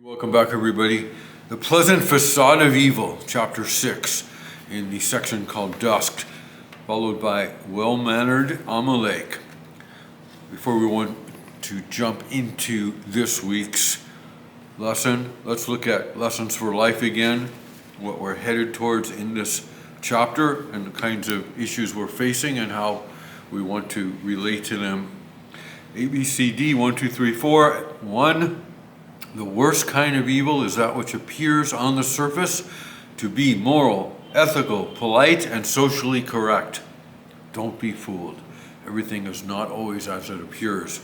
Welcome back, everybody. The Pleasant Facade of Evil, Chapter 6, in the section called Dusk, followed by Well-Mannered Amalek. Before we want to jump into this week's lesson, let's look at lessons for life again, what we're headed towards in this chapter, and the kinds of issues we're facing and how we want to relate to them. ABCD 1, 2, 3, 4. 1. The worst kind of evil is that which appears on the surface to be moral, ethical, polite, and socially correct. Don't be fooled. Everything is not always as it appears.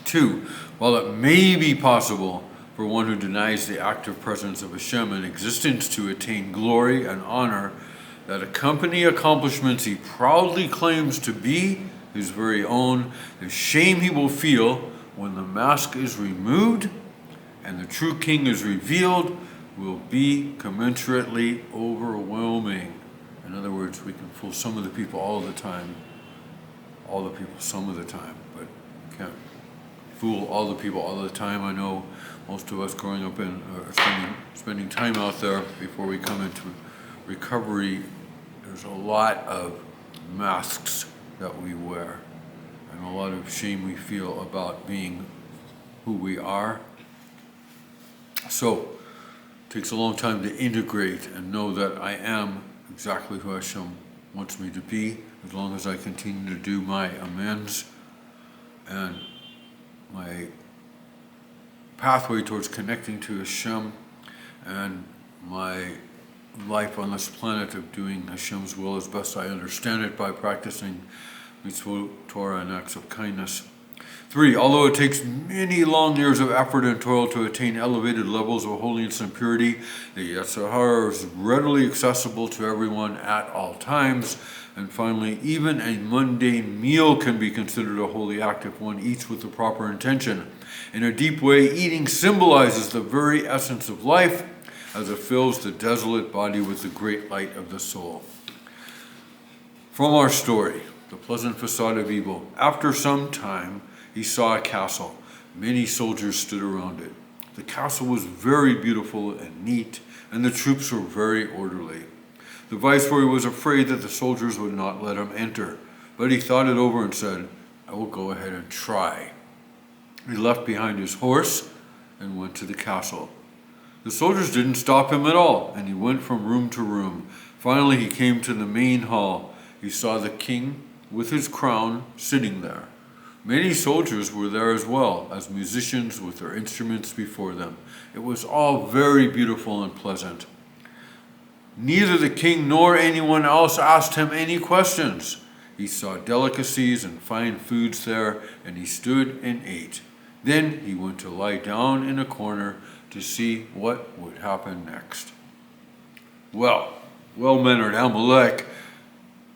2. While it may be possible for one who denies the active presence of Hashem in existence to attain glory and honor that accompany accomplishments he proudly claims to be his very own, the shame he will feel when the mask is removed and the true king is revealed will be commensurately overwhelming. In other words, we can fool some of the people all the time. All the people some of the time, but you can't fool all the people all the time. I know most of us growing up in spending time out there before we come into recovery, there's a lot of masks that we wear and a lot of shame we feel about being who we are. So, it takes a long time to integrate and know that I am exactly who Hashem wants me to be, as long as I continue to do my amends and my pathway towards connecting to Hashem and my life on this planet of doing Hashem's will as best I understand it by practicing mitzvot, Torah, and acts of kindness. 3. Although it takes many long years of effort and toil to attain elevated levels of holiness and purity, the Yetzer Hara is readily accessible to everyone at all times. And finally, even a mundane meal can be considered a holy act if one eats with the proper intention. In a deep way, eating symbolizes the very essence of life as it fills the desolate body with the great light of the soul. From our story, The Pleasant Facade of Evil, after some time, he saw a castle. Many soldiers stood around it. The castle was very beautiful and neat, and the troops were very orderly. The viceroy was afraid that the soldiers would not let him enter, but he thought it over and said, "I will go ahead and try." He left behind his horse and went to the castle. The soldiers didn't stop him at all, and he went from room to room. Finally, he came to the main hall. He saw the king with his crown sitting there. Many soldiers were there as well, as musicians with their instruments before them. It was all very beautiful and pleasant. Neither the king nor anyone else asked him any questions. He saw delicacies and fine foods there, and he stood and ate. Then he went to lie down in a corner to see what would happen next. Well-mannered Amalek,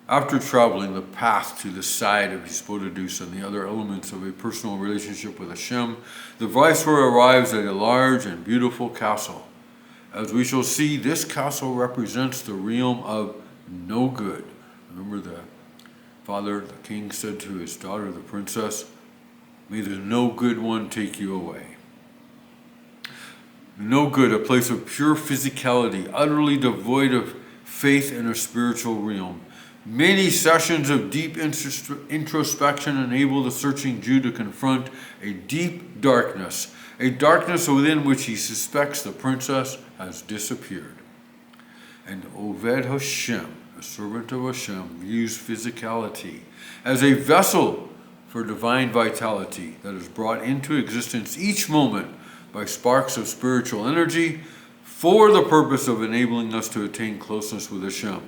after traveling the path to the side of Hispodadus and the other elements of a personal relationship with Hashem, the viceroy arrives at a large and beautiful castle. As we shall see, this castle represents the realm of no good. Remember the king said to his daughter, the princess, "May the no good one take you away." No good, a place of pure physicality, utterly devoid of faith in a spiritual realm. Many sessions of deep introspection enable the searching Jew to confront a deep darkness, a darkness within which he suspects the princess has disappeared. And Oved Hashem, a servant of Hashem, views physicality as a vessel for divine vitality that is brought into existence each moment by sparks of spiritual energy for the purpose of enabling us to attain closeness with Hashem.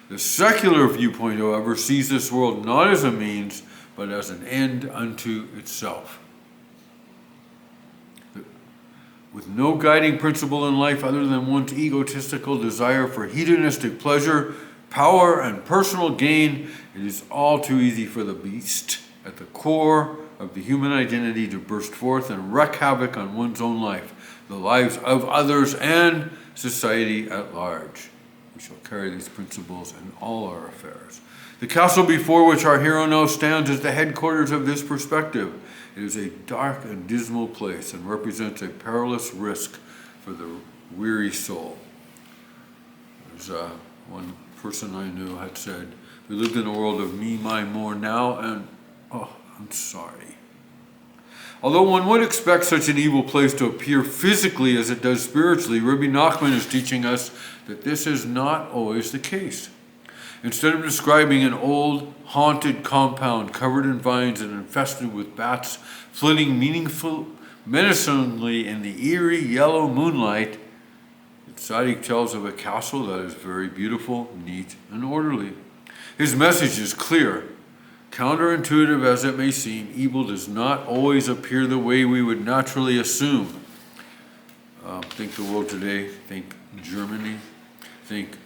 The secular viewpoint, however, sees this world not as a means, but as an end unto itself. With no guiding principle in life other than one's egotistical desire for hedonistic pleasure, power, and personal gain, it is all too easy for the beast at the core of the human identity to burst forth and wreak havoc on one's own life, the lives of others, and society at large. We shall carry these principles in all our affairs. The castle before which our hero now stands is the headquarters of this perspective. It is a dark and dismal place and represents a perilous risk for the weary soul. There's one person I knew had said, we lived in a world of me, my, more now, and I'm sorry. Although one would expect such an evil place to appear physically as it does spiritually, Rabbi Nachman is teaching us that this is not always the case. Instead of describing an old, haunted compound covered in vines and infested with bats flitting menacingly in the eerie yellow moonlight, the tzaddik tells of a castle that is very beautiful, neat, and orderly. His message is clear. Counterintuitive as it may seem, evil does not always appear the way we would naturally assume. Think the world today, think Germany, think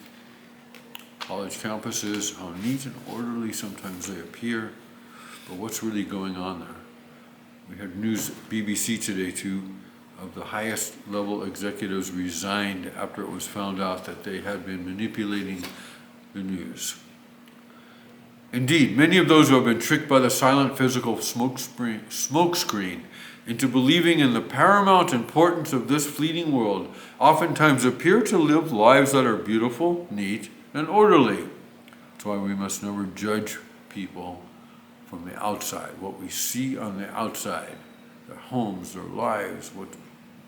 college campuses, how neat and orderly sometimes they appear, but what's really going on there? We had news at BBC today, too, of the highest level executives resigned after it was found out that they had been manipulating the news. Indeed, many of those who have been tricked by the silent physical smokescreen into believing in the paramount importance of this fleeting world oftentimes appear to live lives that are beautiful, neat, and orderly. That's why we must never judge people from the outside. What we see on the outside, their homes, their lives, what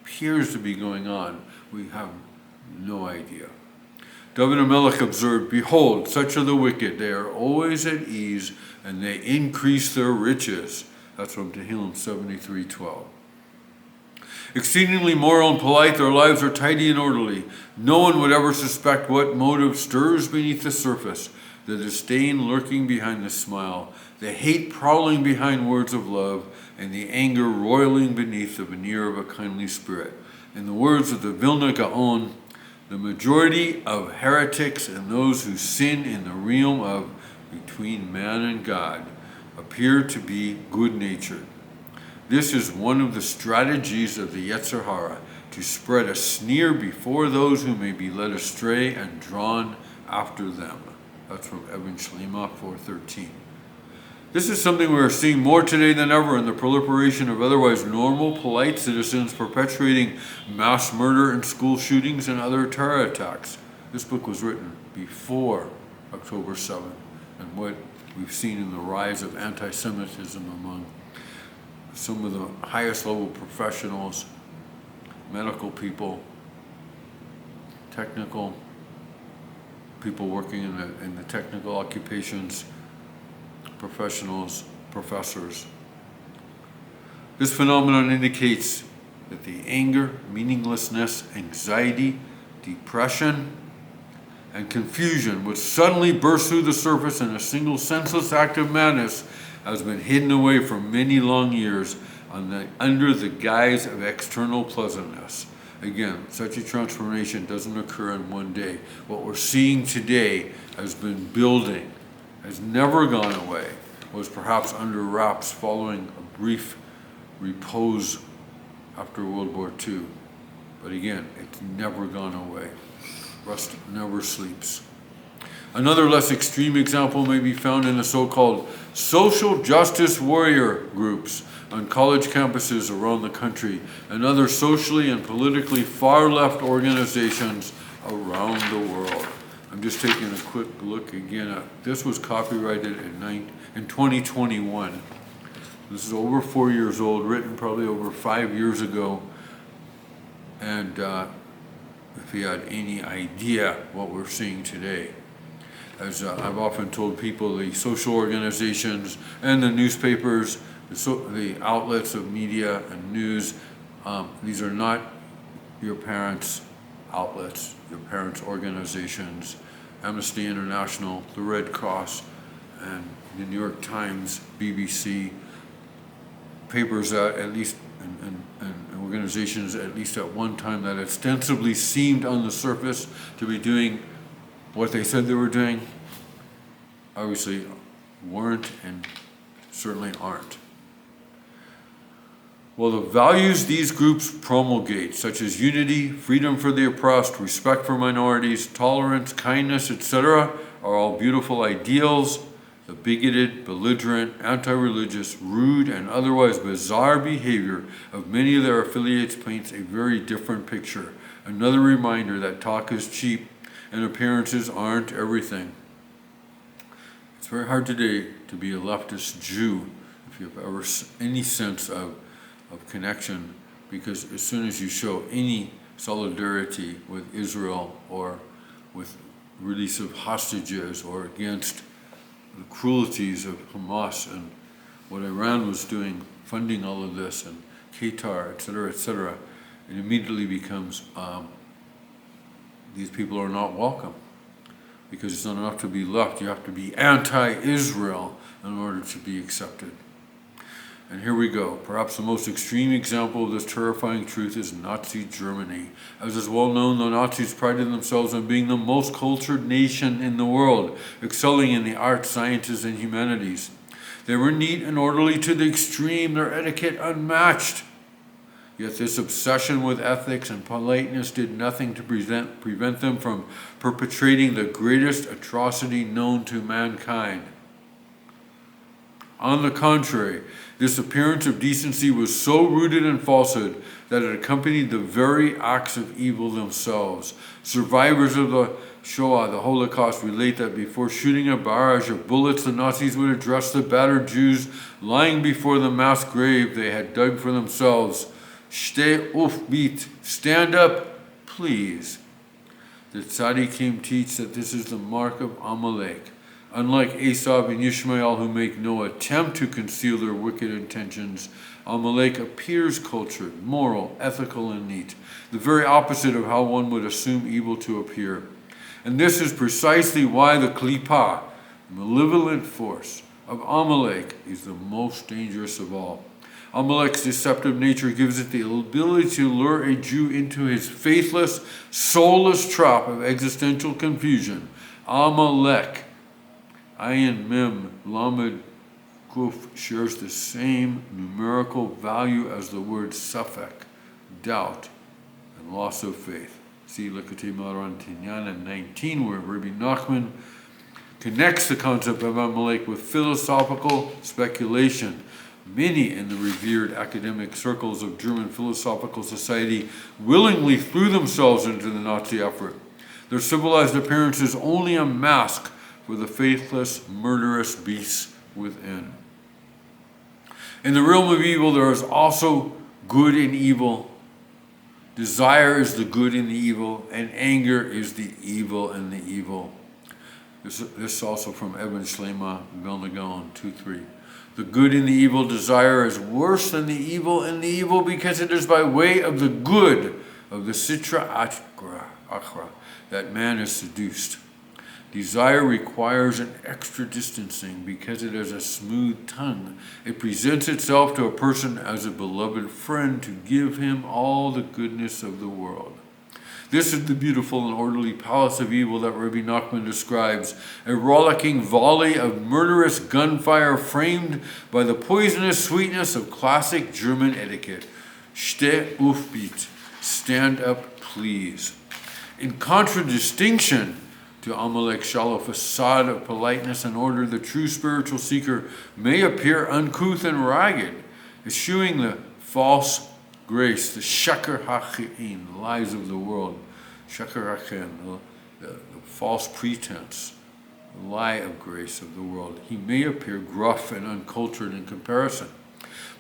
appears to be going on, we have no idea. David Amalek observed, behold, such are the wicked. They are always at ease, and they increase their riches. That's from Tehillim 73:12. Exceedingly moral and polite, their lives are tidy and orderly. No one would ever suspect what motive stirs beneath the surface, the disdain lurking behind the smile, the hate prowling behind words of love, and the anger roiling beneath the veneer of a kindly spirit. In the words of the Vilna Gaon, the majority of heretics and those who sin in the realm of between man and God appear to be good-natured. This is one of the strategies of the Yetzer Hara, to spread a sneer before those who may be led astray and drawn after them. That's from Eben Shlema 4:13. This is something we are seeing more today than ever in the proliferation of otherwise normal, polite citizens perpetuating mass murder and school shootings and other terror attacks. This book was written before October 7th, and what we've seen in the rise of anti-Semitism among some of the highest level professionals, medical people, technical people working in the technical occupations, professionals, professors. This phenomenon indicates that the anger, meaninglessness, anxiety, depression, and confusion which suddenly burst through the surface in a single senseless act of madness has been hidden away for many long years under the guise of external pleasantness. Again, such a transformation doesn't occur in one day. What we're seeing today has been building, has never gone away, was perhaps under wraps following a brief repose after World War II. But again, it's never gone away. Rust never sleeps. Another less extreme example may be found in the so-called social justice warrior groups on college campuses around the country and other socially and politically far-left organizations around the world. I'm just taking a quick look again at this. Was copyrighted in 2021. This is over 4 years old, written probably over 5 years ago. And if you had any idea what we're seeing today, as I've often told people, the social organizations and the newspapers, the outlets of media and news, these are not your parents' outlets, your parents' organizations. Amnesty International, the Red Cross, and the New York Times, BBC, papers that at least, and organizations at least at one time that ostensibly seemed on the surface to be doing what they said they were doing, obviously weren't and certainly aren't. Well, the values these groups promulgate, such as unity, freedom for the oppressed, respect for minorities, tolerance, kindness, etc., are all beautiful ideals. The the bigoted, belligerent, anti-religious, rude, and otherwise bizarre behavior of many of their affiliates paints a very different picture. Another reminder that talk is cheap and appearances aren't everything. It's very hard today to be a leftist Jew if you have ever any sense of connection, because as soon as you show any solidarity with Israel or with release of hostages or against the cruelties of Hamas and what Iran was doing, funding all of this, and Qatar, etc., it immediately becomes these people are not welcome, because it's not enough to be left. You have to be anti-Israel in order to be accepted. And here we go. Perhaps the most extreme example of this terrifying truth is Nazi Germany. As is well known, the Nazis prided themselves on being the most cultured nation in the world, excelling in the arts, sciences, and humanities. They were neat and orderly to the extreme, their etiquette unmatched. Yet this obsession with ethics and politeness did nothing to prevent them from perpetrating the greatest atrocity known to mankind. On the contrary, this appearance of decency was so rooted in falsehood that it accompanied the very acts of evil themselves. Survivors of the Shoah, the Holocaust, relate that before shooting a barrage of bullets, the Nazis would address the battered Jews lying before the mass grave they had dug for themselves. Steh auf, bitte, stand up, please. The Tzaddikim teach that this is the mark of Amalek. Unlike Esau and Ishmael, who make no attempt to conceal their wicked intentions, Amalek appears cultured, moral, ethical, and neat, the very opposite of how one would assume evil to appear. And this is precisely why the Klippa, the malevolent force of Amalek, is the most dangerous of all. Amalek's deceptive nature gives it the ability to lure a Jew into his faithless, soulless trap of existential confusion. Amalek, Ayin Mem Lamed Kuf, shares the same numerical value as the word Safek, doubt, and loss of faith. See Likutei Moharan Tinyan 19, where Rabbi Nachman connects the concept of Amalek with philosophical speculation. Many in the revered academic circles of German philosophical society willingly threw themselves into the Nazi effort. Their civilized appearance is only a mask for the faithless, murderous beasts within. In the realm of evil, there is also good and evil. Desire is the good in the evil, and anger is the evil in the evil. This is also from Eben Shlema, Vilna Gaon 2:3. The good in the evil desire is worse than the evil in the evil, because it is by way of the good of the Sitra Achra that man is seduced. Desire requires an extra distancing because it has a smooth tongue. It presents itself to a person as a beloved friend to give him all the goodness of the world. This is the beautiful and orderly palace of evil that Rabbi Nachman describes, a rollicking volley of murderous gunfire framed by the poisonous sweetness of classic German etiquette. Steh auf, bitte, stand up, please. In contradistinction to Amalek's shallow facade of politeness and order, the true spiritual seeker may appear uncouth and ragged, eschewing the false grace, the sheker ha'chein, the lies of the world, sheker ha'chein, the false pretense, the lie of grace of the world. He may appear gruff and uncultured in comparison,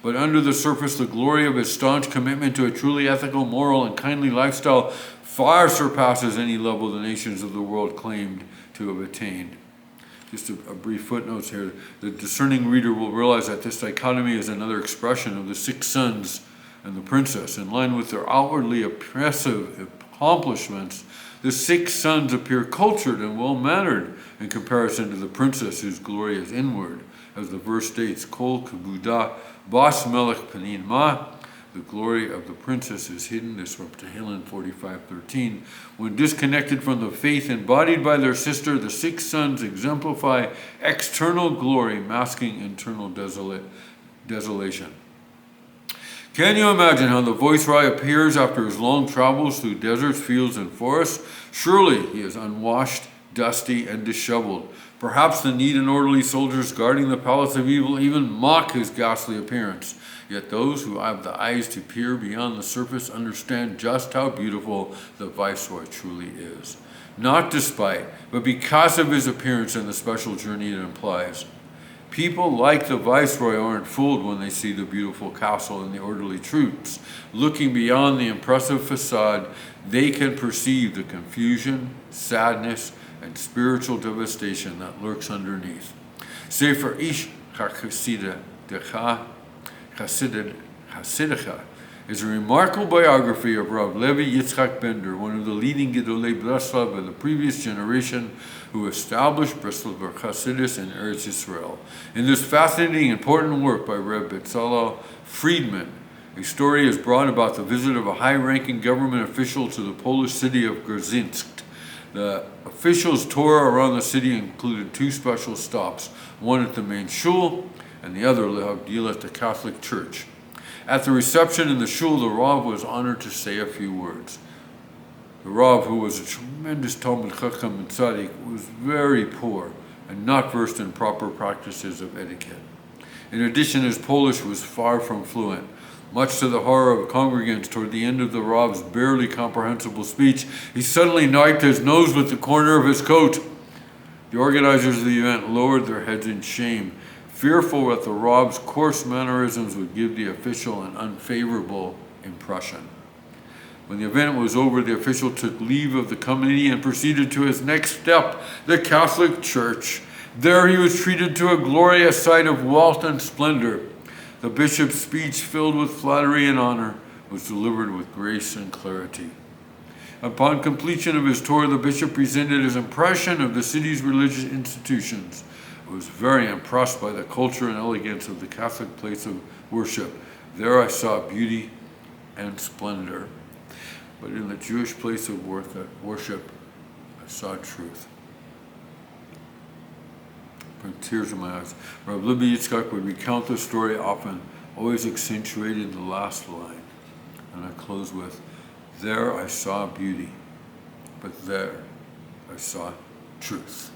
but under the surface, the glory of his staunch commitment to a truly ethical, moral, and kindly lifestyle far surpasses any level the nations of the world claimed to have attained. Just a brief footnote here. The discerning reader will realize that this dichotomy is another expression of the 6 sons and the princess. In line with their outwardly oppressive accomplishments, the 6 sons appear cultured and well-mannered in comparison to the princess, whose glory is inward. As the verse states, Kol Kebuda Bas Melech Panin Ma, the glory of the princess is hidden. This from Tehillim 45:13. When disconnected from the faith embodied by their sister, the 6 sons exemplify external glory, masking internal desolation. Can you imagine how the viceroy appears after his long travels through deserts, fields, and forests? Surely he is unwashed, dusty and disheveled. Perhaps the neat and orderly soldiers guarding the palace of evil even mock his ghastly appearance. Yet those who have the eyes to peer beyond the surface understand just how beautiful the viceroy truly is. Not despite, but because of his appearance and the special journey it implies. People like the viceroy aren't fooled when they see the beautiful castle and the orderly troops. Looking beyond the impressive facade, they can perceive the confusion, sadness, and spiritual devastation that lurks underneath. Sefer Ish HaChasidecha is a remarkable biography of Rav Levi Yitzchak Bender, one of the leading Gedolei Breslov of the previous generation who established Breslover Hasidus in Eretz Yisrael. In this fascinating, important work by Reb Betzalel Friedman, a story is brought about the visit of a high-ranking government official to the Polish city of Grodzinsk. The official's tour around the city included two special stops, one at the main shul and the other Lehavdil at the Catholic Church. At the reception in the shul, the Rav was honored to say a few words. The Rav, who was a tremendous Talmud Chacham and Tzaddik, was very poor and not versed in proper practices of etiquette. In addition, his Polish was far from fluent. Much to the horror of congregants, toward the end of the Rav's barely comprehensible speech, he suddenly wiped his nose with the corner of his coat. The organizers of the event lowered their heads in shame, fearful that the Rav's coarse mannerisms would give the official an unfavorable impression. When the event was over, the official took leave of the committee and proceeded to his next step, the Catholic Church. There he was treated to a glorious sight of wealth and splendor. The bishop's speech, filled with flattery and honor, was delivered with grace and clarity. Upon completion of his tour, the bishop presented his impression of the city's religious institutions. I was very impressed by the culture and elegance of the Catholic place of worship. There I saw beauty and splendor. But in the Jewish place of worship, I saw truth. Bring tears in my eyes. Rav Levi Yitzchak would recount the story often, always accentuated the last line. And I close with, there I saw beauty, but there I saw truth.